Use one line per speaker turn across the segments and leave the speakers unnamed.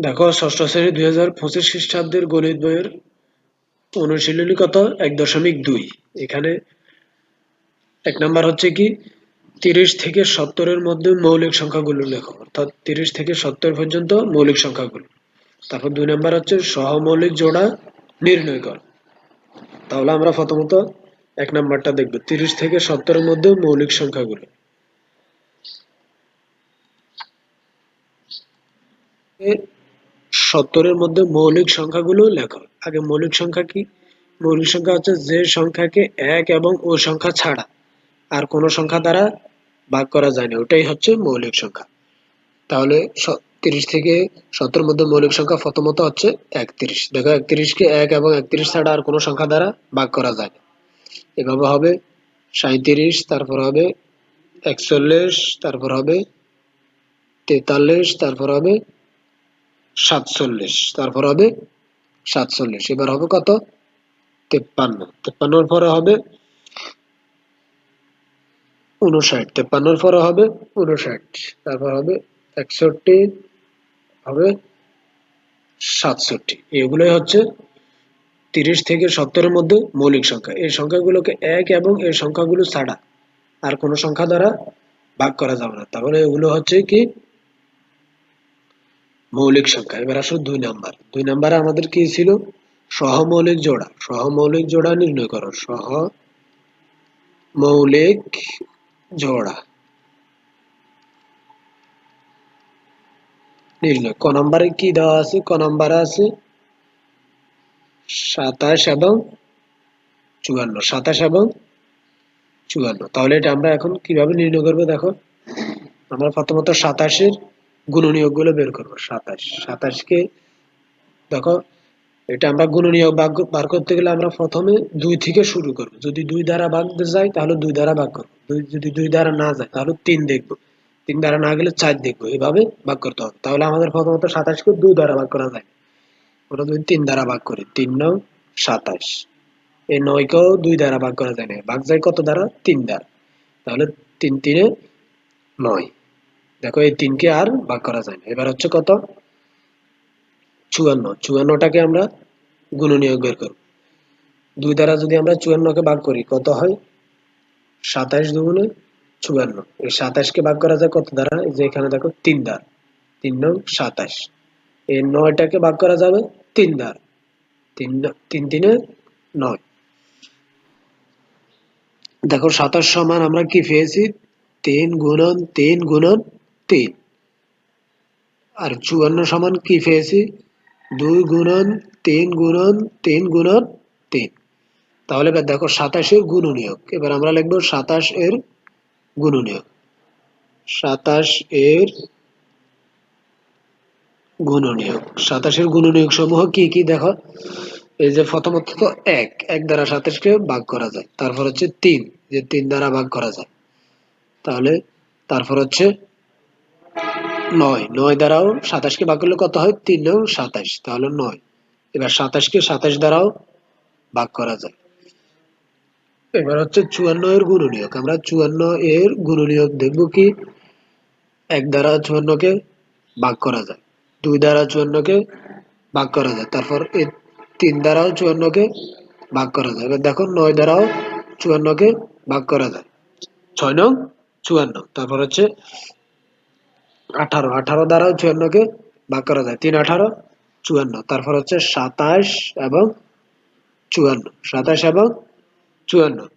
দেখো ষষ্ঠ শ্রেণী 2025 খ্রিস্টাব্দের গণিত বইয়ের অনুশীলনী কত 1.2। এখানে এক নাম্বার হচ্ছে কি 30 থেকে 70-এর মধ্যে মৌলিক সংখ্যাগুলো লেখো, অর্থাৎ 30 থেকে 70 পর্যন্ত মৌলিক সংখ্যাগুলো। তারপর 2 নাম্বার হচ্ছে সহমৌলিক জোড়া নির্ণয় কর। তাহলে আমরা প্রথমত এক নাম্বারটা দেখব, 30 থেকে 70-এর মধ্যে মৌলিক সংখ্যাগুলো। 70-এর মধ্যে মৌলিক সংখ্যাগুলো লেখো। আগে মৌলিক সংখ্যা কি? মৌলিক সংখ্যা হচ্ছে যে সংখ্যাকে এক এবং ও সংখ্যা ছাড়া আর কোনো সংখ্যা দ্বারা ভাগ করা যায় না, ওটাই হচ্ছে মৌলিক সংখ্যা। তাহলে 30 থেকে 70-এর মধ্যে মৌলিক সংখ্যা প্রথমত হচ্ছে 31। দেখো 31কে 1 এবং 31 ছাড়া আর কোনো সংখ্যা দ্বারা ভাগ করা যায় না। এভাবে হবে 37, তারপর হবে 41, তারপর হবে 43, তারপর হবে 47, তারপর হবে 47। এবার হবে কত? 53। 53-এর পরে হবে 59। 53-এর পরে হবে 59, তারপর হবে 61, হবে 67। এগুলোই হচ্ছে 30 থেকে 70-এর মধ্যে মৌলিক সংখ্যা। এই সংখ্যাগুলোকে এক এবং এই সংখ্যাগুলো ছাড়া আর কোনো সংখ্যা দ্বারা ভাগ করা যাবে না, তাহলে এগুলো হচ্ছে কি মৌলিক সংখ্যা। এবার আসো 2 নাম্বার। 2 নাম্বারে আমাদের কি ছিল? সহমৌলিক জোড়া। সহমৌলিক জোড়া নির্ণয় করো। সহমৌলিক জোড়া নির্ণয়। ক নাম্বারে কি দেওয়া আছে? ক নাম্বারে আছে 27 এবং 54। 27 এবং 54। তাহলে এটা আমরা এখন কিভাবে নির্ণয় করবো? দেখো, আমরা প্রথমত 27-এর গুণনীয়ক গুলো বের করবো। 27, 27কে দেখো, এটা আমরা গুণনীয়ক বার করতে গেলে আমরা প্রথমে 2 থেকে শুরু করব। যদি 2 দ্বারা ভাগ যায় তাহলে 2 দ্বারা ভাগ করবো, যদি 2 দ্বারা না যায় তাহলে 3 দেখবো, 3 দ্বারা না গেলে 4 দেখবো, এভাবে ভাগ করতে হবে। তাহলে আমাদের প্রথমত 27কে 2 দ্বারা ভাগ করা যায়, ওটা যদি 3 দ্বারা ভাগ করি, 3 9 27। এই 9কেও 2 দ্বারা ভাগ করা যায় না, ভাগ যায় কত দ্বারা? 3 দ্বারা। তাহলে 3 3 9। দেখো এই 3কে আর ভাগ করা যায় না। এবার হচ্ছে কত? 54। 54টাকে আমরা গুণনীয়ক বের করব। 2 দ্বারা যদি আমরা 54কে ভাগ করি কত হয়? 27 দুগুণে 54। এই 27কে ভাগ করা যায় কত দ্বারা? এই যে এখানে দেখো 3 দ্বারা, 3 9 27। এই 9টাকে ভাগ করা যাবে 3 দ্বারা, 3 3 3 9। দেখো 27 সমান আমরা কি পেয়েছি? 3 গুণন 3 গুণন 3। আর 54 সমান কি পেয়েছি? 2 গুণন 3 গুণন 3 গুণন 3। তাহলে এবার দেখো 27-এর গুণনীয়ক। এবার আমরা লিখবো 27-এর গুণনীয়ক। 27-এর গুণনীয়ক। 27-এর গুণনীয়ক সমূহ কি কি দেখো? এই যে প্রথমত তো 1 দ্বারা 27কে ভাগ করা যায়। তারপর হচ্ছে 3, যে 3 দ্বারা ভাগ করা যায়। তাহলে তারপর হচ্ছে 9, 9 দ্বারাও 27কে ভাগ করলে কত হয়? 3 9 27, তাহলে 9। এবার 27কে 27 দ্বারাও ভাগ করা যায়। এবার হচ্ছে 54 এর গুণনীয়ক। আমরা 54 এর গুণনীয়ক দেখব কি? 1 দ্বারা 54কে ভাগ করা যায়, 2 দ্বারা 54কে ভাগ করা যায়, তারপর এই 3 দ্বারাও 54কে ভাগ করা যায়। এবার দেখো 9 দ্বারাও 54কে ভাগ করা যায়, 6 9 54। তারপর হচ্ছে 18, 18 দ্বারাও 54কে ভাগ করা যায়, 3 18 54। তারপর হচ্ছে 27 এবং 54, 27 এবং 54।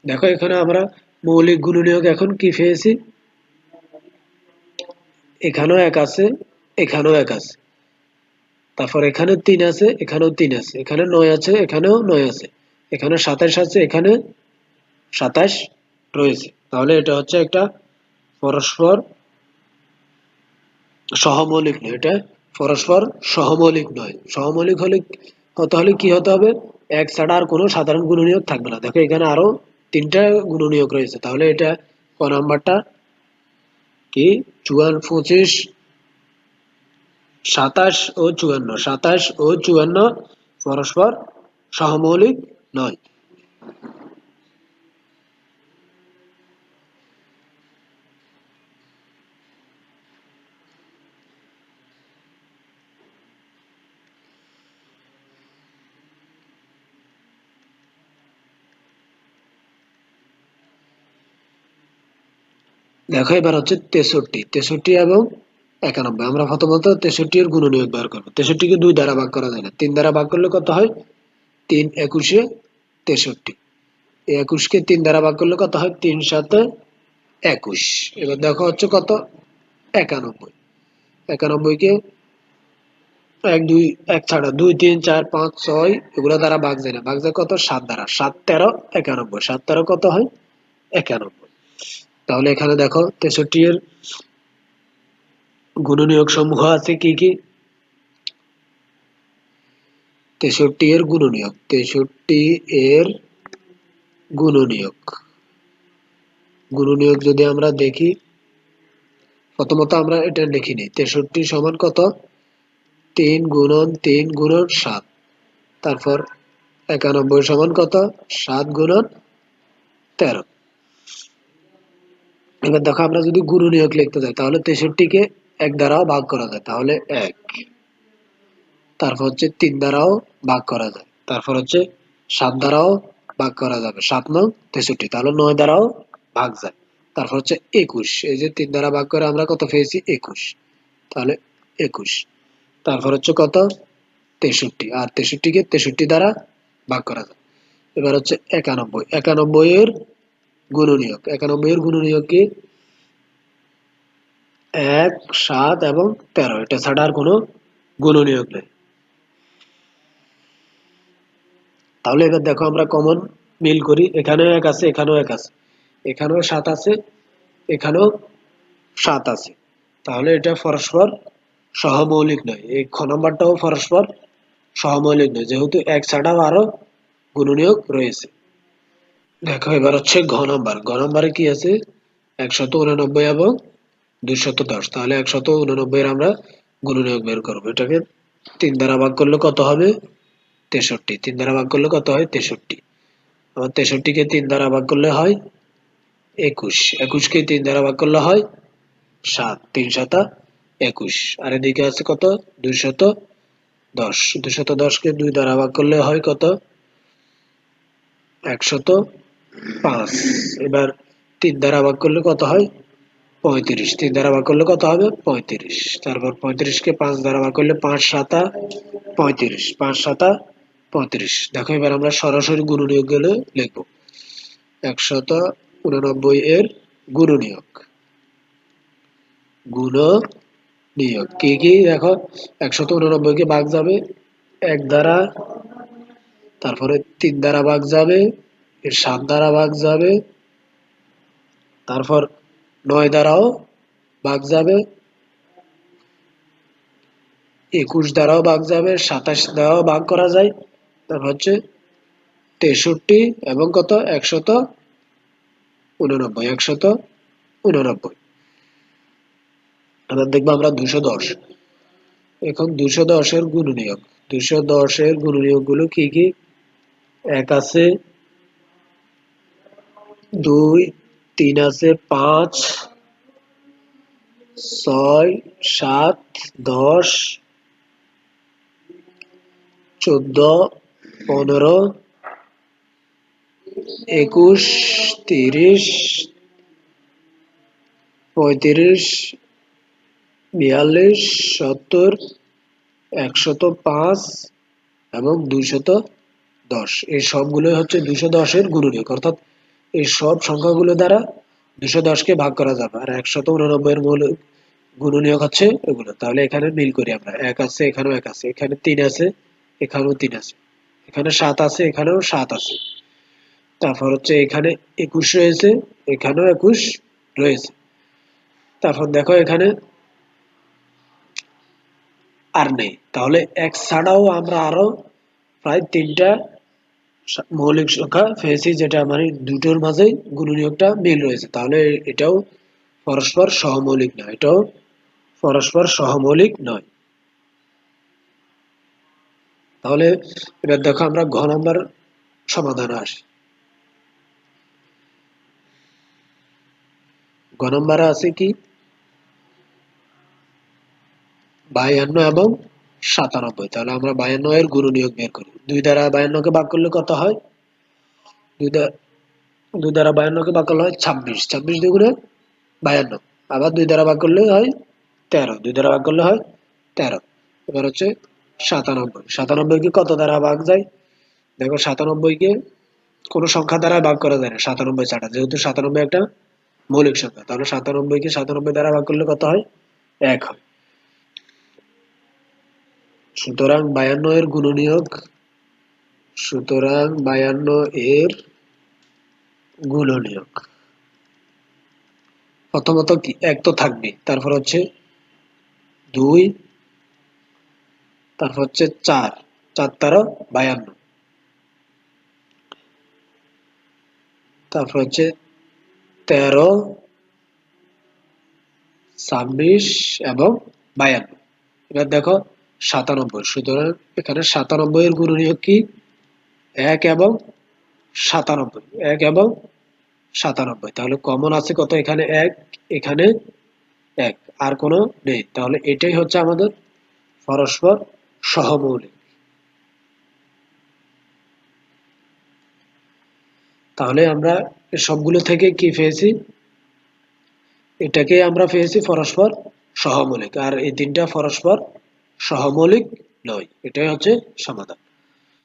দেখো এখানে আমরা মৌলিক গুণনীয়ক এখন কি পেয়েছি? এখানেও 1 আছে, এখানেও 1 আছে, তারপর এখানে 3 আছে, এখানেও 3 আছে, এখানে 9 আছে, এখানেও 9 আছে, এখানে 27 আছে, এখানে 27 রয়েছে। তাহলে এটা হচ্ছে একটা পরস্পর সহমৌলিক নয়, এটা পরস্পর সহমৌলিক নয়। সহমৌলিক হতে হলে কি হতে হবে? 1 ছাড়া আর কোনো সাধারণ গুণনীয়ক থাকবে না। দেখো এখানে আরো 3টা গুণনীয়ক রয়েছে, তাহলে এটা ক নাম্বারটা কি? 54 25 27 ও 54, 27 ও 54 পরস্পর সহমৌলিক নয়। দেখো এবার হচ্ছে 63, 63 এবং 91। আমরা প্রথমত 63 এর গুণনীয়ক বার করবো। 63 কে 2 দ্বারা ভাগ করা যায় না, 3 দ্বারা ভাগ করলে কত হয়? 3 একুশে 63। 21 কে 3 দ্বারা ভাগ করলে কত হয়? 3 সাথে 21। এবার দেখো হচ্ছে কত? 91। 91 কে 1 2 1 ছাড়া 2 3 4 5 6 এগুলো দ্বারা ভাগ যায় না, ভাগ যায় কত? 7 দ্বারা। 7 13 91। 7 13 কত হয়? 91। তাহলে এখানে দেখো 63 এর গুণনীয়ক সমূহ আছে কি কি? 63 এর গুণনীয়ক, 63 এর গুণনীয়ক, গুণনীয়ক যদি আমরা দেখি, প্রথমত আমরা এটা লিখি নিই। 63 সমান কত? 3 গুণন 3 গুণন 7। তারপর 91 সমান কত? 7 গুণন 13। এবার দেখো আমরা যদি গুণনীয়ক লিখতে যাই তাহলে 63 কে 1 দ্বারাও ভাগ করা যায়, তাহলে 1। তারপর হচ্ছে 3 দ্বারাও ভাগ করা যায়, তারপর হচ্ছে 7 দ্বারাও ভাগ করা যাবে, 7 9 63, তাহলে 9 দ্বারাও ভাগ যায়। তারপর হচ্ছে 21, এই যে 3 দ্বারা ভাগ করে আমরা কত পেয়েছি? 21, তাহলে 21। তারপর হচ্ছে কত? 63, আর 63 কে 63 দ্বারা ভাগ করা যায়। এবার হচ্ছে 91, 91 এর গুণনীয়ক, 91 এর গুণনীয়ক কি? 1 7 এবং 13, এটা ছাড়া আর কোনো গুণনীয়ক নেই। তাহলে এবার দেখো আমরা কমন মিল করি, এখানেও 1 আছে, এখানেও 1 আছে, এখানেও 7 আছে, এখানেও 7 আছে, তাহলে এটা পরস্পর সহমৌলিক নয়। এই খ নম্বরটাও পরস্পর সহমৌলিক নয়, যেহেতু 1 ছাড়াও আরো গুণনীয়ক রয়েছে। দেখো এবার হচ্ছে ঘ নম্বর, ঘ নম্বরে কি আছে? 189 এবং 210। তাহলে 189 এর আমরা গুণনীয়ক বের করবো। এটাকে 3 দ্বারা ভাগ করলে কত হবে? 63। 3 দ্বারা ভাগ করলে কত হয়? 63। আবার 63 কে 3 দ্বারা ভাগ করলে হয় 21। 21 কে 3 দ্বারা ভাগ করলে হয় 7। 3 7 21। আর এদিকে আছে কত? 210। 210 কে 2 দ্বারা ভাগ করলে হয় কত? 105। এবার 3 দ্বারা ভাগ করলে কত হয়? 35। 3 দ্বারা ভাগ করলে কত হবে? 35। তারপর 35 কে 5 দ্বারা ভাগ করলে 5 7 35। 5 7 35। দেখো এবার আমরা সরাসরি গুণনীয়ক গুলো লিখবো। 189 এর গুণনীয়ক, গুণনীয়ক কি কি? দেখো 189 কে ভাগ যাবে 1 দ্বারা, তারপরে 3 দ্বারা ভাগ যাবে, এর 7 দ্বারা ভাগ যাবে, তারপর 9 দ্বারাও ভাগ যাবে, 21 দ্বারাও ভাগ যাবে, 27 দ্বারাও ভাগ করা যায়, তারপর হচ্ছে 63 এবং কত? 189, 189। এবার দেখবো আমরা 210। এখন 210 এর গুণনীয়ক, 210 এর গুণনীয়ক গুলো কি কি? 1 আছে, 2 3 আছে, 5 6 7 10 14 15 21 30 35 42 70 105 এবং 210। এই সবগুলোই হচ্ছে 210 এর গুণনীয়ক, অর্থাৎ এই সব সংখ্যাগুলো দ্বারা 210 কে ভাগ করা যাবে। আর 189 এর গুণনীয়ক হচ্ছে এগুলো। তাহলে এখানে মিল করি আমরা, 1 আছে, এখানেও 1 আছে, এখানে 3 আছে, এখানেও 3 আছে, এখানে 7 আছে, এখানেও 7 আছে, তারপর হচ্ছে এখানে 21 রয়েছে, এখানেও 21 রয়েছে। তারপর দেখো এখানে আর নেই, তাহলে 1 ছাড়াও আমরা আরো প্রায় 3টা মৌলিক সংখ্যা পেয়েছি, যেটা মানে দুটোর মাঝে গুণনীয়কটা মিল রয়েছে। তাহলে এটাও পরস্পর সহমৌলিক নয়, এটাও পরস্পর সহমৌলিক নয়। তাহলে এবার দেখো আমরা ঘ নম্বর সমাধানে আসি। ঘ নম্বরে আছে কি? 52 এবং 97। তাহলে আমরা 52 এর গুণনীয়ক বের করি। 2 দ্বারা 52 কে ভাগ করলে কত হয়? 2 দ্বারা 52 কে ভাগ করলে হয় 26। 26 দুগুণে 52, আবার 2 দ্বারা ভাগ করলে হয় 13, 2 দ্বারা ভাগ করলে হয় 13। এবার হচ্ছে 97, 97 কে কত দ্বারা ভাগ যায়? দেখো 97 কে কোনো সংখ্যা দ্বারা ভাগ করা যায় না 97 ছাড়া, যেহেতু 97 একটা মৌলিক সংখ্যা, তাহলে 97 কে 97 দ্বারা ভাগ করলে কত হয়? 1 হয়। সুতরাং 52 এর গুণনীয়ক, সুতরাং 52 এর গুণনীয়ক প্রথমত কি 1 তো থাকবে, তারপর হচ্ছে 2, তারপর হচ্ছে 4, 4 তেরো 52, তারপর হচ্ছে 13, 26 এবং 52। এবার দেখো 97, সুতরাং এখানে 97 এর গুণনীয়ক কি? 1 এবং 97, 1 এবং 97, তাহলে কমন আছে কত? এখানে 1, এখানে 1, আর কোনো নেই, তাহলে এটাই হচ্ছে আমাদের পরস্পর সহমৌলিক। তাহলে আমরা সবগুলো থেকে কি পেয়েছি? এটাকে আমরা পেয়েছি পরস্পর সহমৌলিক, আর এই তিনটা পরস্পর সহমৌলিক নয়। এটাই হচ্ছে সমাধান।